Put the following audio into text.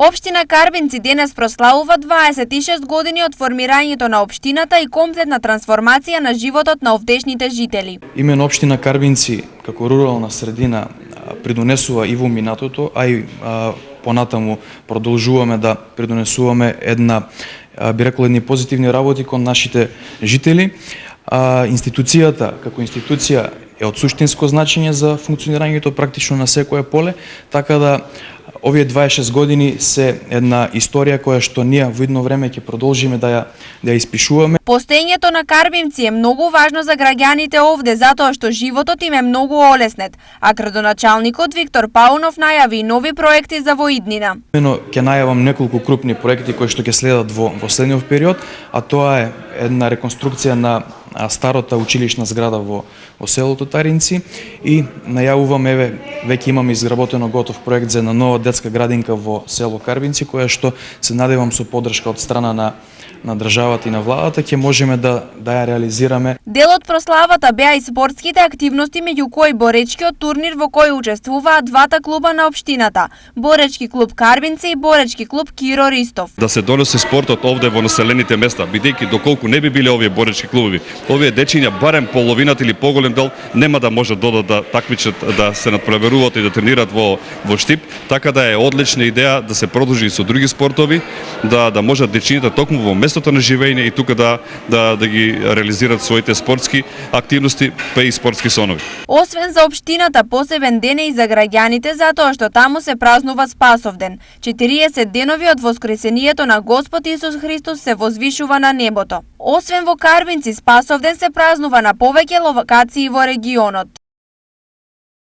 Општина Карбинци денес прославува 26 години од формирањето на општината и комплетна трансформација на животот на овдешните жители. Именно општина Карбинци како рурална средина придонесува и во минатото, а и понатаму продолжуваме да придонесуваме би рекол, едни позитивни работи кон нашите жители. Институцијата како институција е од суштинско значење за функционирањето практично на секое поле, така да овие 26 години се една историја која што ние во идно време ќе продолжиме да ја испишуваме. Постоењето на Карбинци е многу важно за граѓаните овде затоа што животот им е многу олеснет, а градоначалникот Виктор Паунов најави нови проекти за воиднина. Имено ќе најавам неколку крупни проекти кои што ќе следат во следниот период, а тоа е една реконструкција на старата училишна зграда во селото Таринци и најавуваме, веќе имаме изработено готов проект за една нова детска градинка во село Карбинци, која што се надевам со поддршка од страна на државата и на владата ќе можеме да ја реализираме. Дел од прославата беа и спортските активности, меѓу кои боречкиот турнир во кој учествуваат двата клуба на општината, Боречки клуб Карбинци и Боречки клуб Киро Ристов. Да се донесе спортот овде во населените места, бидејќи доколку не би биле овие боречки клубови, овие дечиња барем половината или поголем дел нема да може да такмичат, да се надпреваруваат и да тренираат во Штип, така да е одлична идеја да се продолжи и со други спортови, да можат дечињата токму во местото на живење и тука да ги реализираат своите спортски активности, па и спортски сонови. Освен за општината, посебен ден е и за граѓаните затоа што таму се празнува Спасовден. 40 денови од воскресението на Господ Исус Христос се возвишува на небото. Освен во Карбинци, Спасовден се празнува на повеќе локации во регионот.